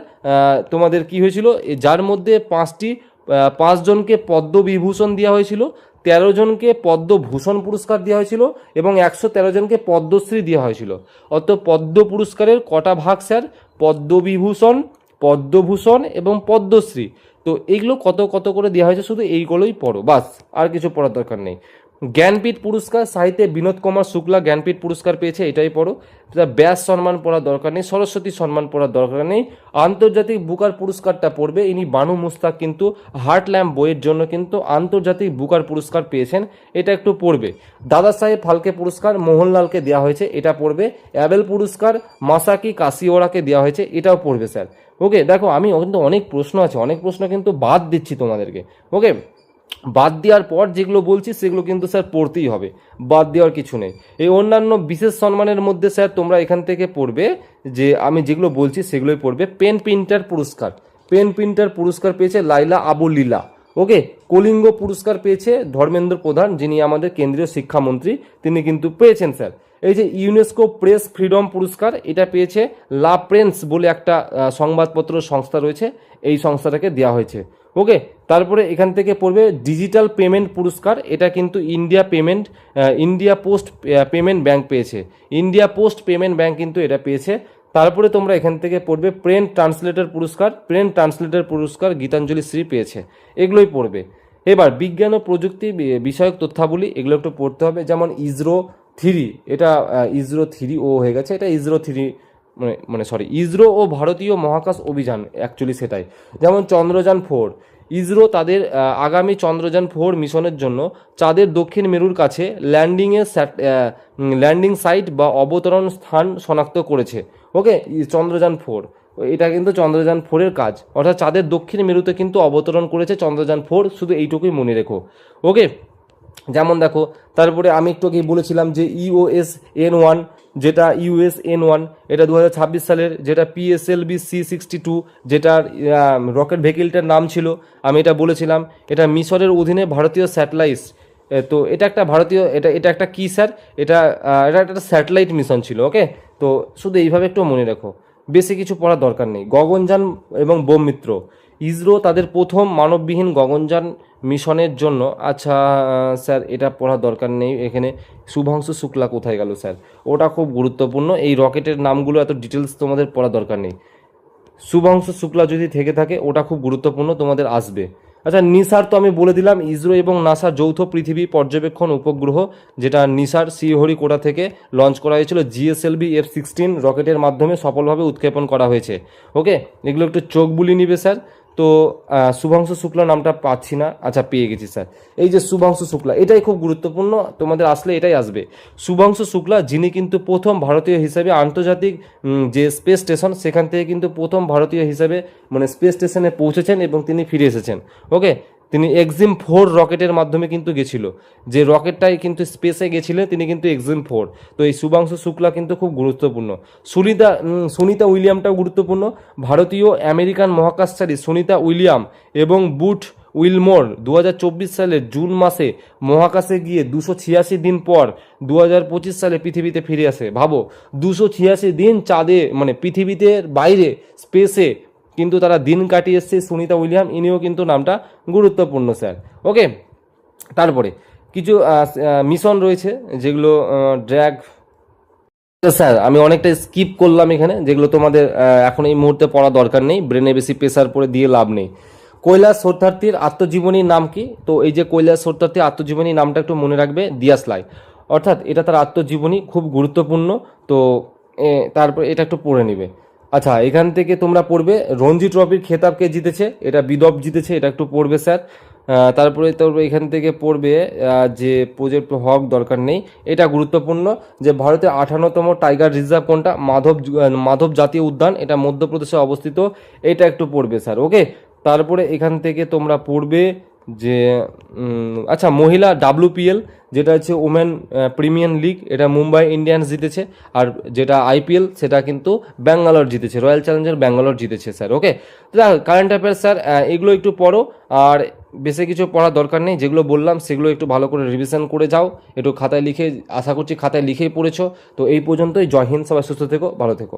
তোমাদের কি হয়েছিল, যার মধ্যে 5 জনকে পদ্মবিভূষণ দেওয়া হয়েছিল, 13 জনকে পদ্মভূষণ পুরস্কার দেওয়া হয়েছিল, এবং 113 জনকে পদ্মশ্রী দেওয়া হয়েছিল। অত পদ্ম পুরস্কারের কটা ভাগ স্যার, পদ্মবিভূষণ, পদ্মভূষণ এবং পদ্মশ্রী। তো এইগুলো কত কত করে দেওয়া হয়েছে, শুধু এইগুলোই পড়ো, বাস, আর কিছু পড়ার দরকার নেই। জ্ঞানপীঠ পুরস্কার সাহিত্যে বিনোদ কুমার শুক্লা জ্ঞানপীঠ পুরস্কার পেয়েছে, এটাই পড়ো। ব্যাস সম্মান পড়ার দরকার নেই, সরস্বতী সম্মান পড়ার দরকার নেই। আন্তর্জাতিক বুকার পুরস্কারটা পড়বে, ইনি বানু মুস্তাক কিন্তু হার্ট ল্যাম্প বইয়ের জন্য কিন্তু আন্তর্জাতিক বুকার পুরস্কার পেয়েছেন, এটা একটু পড়বে। দাদা সাহেব ফালকে পুরস্কার মোহনলালকে দেওয়া হয়েছে, এটা পড়বে। অ্যাবেল পুরস্কার মাসাকি কাশিওরাকে দেওয়া হয়েছে, এটাও পড়বে স্যার। ওকে, দেখো আমি কিন্তু অনেক প্রশ্ন আছে, অনেক প্রশ্ন কিন্তু বাদ দিচ্ছি তোমাদেরকে। ওকে, বাদ দেওয়ার পর যেগুলো বলছি সেগুলো কিন্তু স্যার পড়তেই হবে, বাদ দেওয়ার কিছু নেই। এই অন্যান্য বিশেষ সম্মানের মধ্যে স্যার তোমরা এখান থেকে পড়বে, যে আমি যেগুলো বলছি সেগুলোই পড়বে। পেন প্রিন্টার পুরস্কার পেয়েছে লাইলা আবু লীলা। ওকে, কলিঙ্গ পুরস্কার পেয়েছে ধর্মেন্দ্র প্রধান, যিনি আমাদের কেন্দ্রীয় শিক্ষামন্ত্রী, তিনি কিন্তু পেয়েছেন স্যার। এই যে ইউনেস্কো প্রেস ফ্রিডম পুরস্কার, এটা পেয়েছে লা প্রেন্স বলে একটা সংবাদপত্র সংস্থা রয়েছে, এই সংস্থাটাকে দেওয়া হয়েছে। ওকে, তারপরে এখান থেকে পড়বে ডিজিটাল পেমেন্ট পুরস্কার, এটা কিন্তু ইন্ডিয়া পোস্ট পেমেন্ট ব্যাংক পেয়েছে, ইন্ডিয়া পোস্ট পেমেন্ট ব্যাংক কিন্তু এটা পেয়েছে। তারপরে তোমরা এখান থেকে পড়বে প্রেন ট্রান্সলেটর পুরস্কার গীতাঞ্জলি শ্রী পেয়েছে, এগুলোই পড়বে। এবার বিজ্ঞান ও প্রযুক্তি বিষয়ক তথ্যাবলী, এগুলো একটু পড়তে হবে। যেমন ইসরো 3, এটা ইসরো 3 হয়ে গেছে, এটা ইসরো 3 ইসরো ও ভারতীয় মহাকাশ অভিযান, অ্যাকচুয়ালি সেটাই। যেমন চন্দ্রযান 4, ইসরো তাদের আগামী চন্দ্রযান 4 মিশনের জন্য চাঁদের দক্ষিণ মেরুর কাছে ল্যান্ডিং সাইট বা অবতরণ স্থান শনাক্ত করেছে। ওকে, চন্দ্রযান 4, এটা কিন্তু চন্দ্রযান 4-এর কাজ, অর্থাৎ চাঁদের দক্ষিণ মেরুতে কিন্তু অবতরণ করেছে চন্দ্রযান 4, শুধু এইটুকুই মনে রেখো। ওকে, যেমন দেখো, তারপরে আমি একটু আগেই বলেছিলাম যে ইউএসএন-1, যেটা ইউএসএন-1 এটা 2026 সালের, যেটা পিএসএলভি C62, যেটার রকেট ভেহিকেলটার নাম ছিল, আমি এটা বলেছিলাম, এটা মিশরের অধীনে ভারতীয় স্যাটেলাইট। তো এটা একটা ভারতীয়, এটা একটা কি স্যার, এটা একটা স্যাটেলাইট মিশন ছিল। ওকে, তো শুধু এইভাবে একটু মনে রাখো, বেশি কিছু পড়ার দরকার নেই। গগনযান এবং বোমমিত্র, ইসরো তাদের প্রথম মানববিহীন গগনযান মিশনের জন্য, আচ্ছা স্যার এটা পড়ার দরকার নেই এখানে। শুভাংশু শুক্লা কোথায় গেল স্যার, ওটা খুব গুরুত্বপূর্ণ, এই রকেটের নামগুলো এত ডিটেলস তোমাদের পড়ার দরকার নেই। শুভাংশু শুক্লা যদি থেকে থাকে, ওটা খুব গুরুত্বপূর্ণ, তোমাদের আসবে। আচ্ছা, নিসার তো আমি বলে দিলাম, ইসরো এবং নাসা যৌথ পৃথিবী পর্যবেক্ষণ উপগ্রহ, যেটা নিসার শ্রীহরিকোটা থেকে লঞ্চ করা হয়েছিল, জিএসএলভি F-16 রকেটের মাধ্যমে সফলভাবে উৎক্ষেপণ করা হয়েছে। ওকে, এগুলো একটু চোখ বুলিয়ে নিবে স্যার। তো শুভাংশু শুক্লা নামটা পাচ্ছি না, আচ্ছা পেয়ে গেছি স্যার। এই যে শুভাংশু শুক্লা, এটাই খুব গুরুত্বপূর্ণ, তোমাদের আসলে এটাই আসবে। শুভাংশু শুক্লা, যিনি কিন্তু প্রথম ভারতীয় হিসেবে আন্তর্জাতিক যে স্পেস স্টেশন, সেখান থেকে কিন্তু প্রথম ভারতীয় হিসেবে স্পেস স্টেশনে পৌঁছেছেন এবং তিনি ফিরে এসেছেন। ওকে, তিনি এক্সিম 4 রকেটের মাধ্যমে কিন্তু গেছিল, যে রকেটটাই কিন্তু স্পেসে গেছিলেন, তিনি কিন্তু এক্সিম 4। তো এই শুভাংশু শুক্লা কিন্তু খুব গুরুত্বপূর্ণ। সুনিতা উইলিয়ামটাও গুরুত্বপূর্ণ, ভারতীয় আমেরিকান মহাকাশচারী সুনিতা উইলিয়াম এবং বুট উইলমোর 2024 সালের জুন মাসে মহাকাশে গিয়ে 286 দিন পর 2025 সালে পৃথিবীতে ফিরে আসে। ভাবো, 286 দিন চাঁদে, পৃথিবীতে বাইরে স্পেসে কিন্তু তারা দিন কাটিয়ে এসছে। সুনিতা উইলিয়াম, ইনিও কিন্তু নামটা গুরুত্বপূর্ণ স্যার। ওকে, তারপরে কিছু মিশন রয়েছে, যেগুলো ড্র্যাগ, স্যার আমি অনেকটা স্কিপ করলাম এখানে, যেগুলো তোমাদের এখন এই মুহূর্তে পড়া দরকার নেই, ব্রেনে বেশি প্রেসার পড়ে দিয়ে লাভ নেই। কৈলাস সত্যার্থীর আত্মজীবনীর নাম কি? তো এই যে কৈলাস সত্যার্থীর আত্মজীবনীর নামটা একটু মনে রাখবে, দিয়াসলাই, অর্থাৎ এটা তার আত্মজীবনী, খুব গুরুত্বপূর্ণ। তো তারপর এটা একটু পড়ে নিবে। আচ্ছা, এখান থেকে তোমরা পড়বে রঞ্জি ট্রফির খেতাবকে জিতেছে, এটা বিদর্ভ জিতেছে, এটা একটু পড়বে স্যার। তারপরে এখান থেকে পড়বে যে প্রজেক্ট হক দরকার নেই, এটা গুরুত্বপূর্ণ, যে ভারতের 58তম টাইগার রিজার্ভ কোনটা? মাধব জাতীয় উদ্যান, এটা মধ্যপ্রদেশে অবস্থিত, এটা একটু পড়বে স্যার। ওকে, তারপরে এখান থেকে তোমরা পড়বে যে আচ্ছা, মহিলা WPL, যেটা হচ্ছে ওমেন প্রিমিয়ার লিগ, এটা মুম্বাই ইন্ডিয়ান্স জিতেছে, আর যেটা IPL সেটা কিন্তু ব্যাঙ্গালোর জিতেছে, রয়্যাল চ্যালেঞ্জার ব্যাঙ্গালোর জিতেছে স্যার। ওকে, কারেন্ট অ্যাফেয়ার্স স্যার এগুলো একটু পড়ো, আর বেশি কিছু পড়ার দরকার নেই, যেগুলো বললাম সেগুলো একটু ভালো করে রিভিশন করে যাও, একটু খাতায় লিখে, আশা করছি খাতায় লিখেই পড়েছো। তো এই পর্যন্তই, জয় হিন্দ, সবাই সুস্থ থেকো, ভালো থেকো।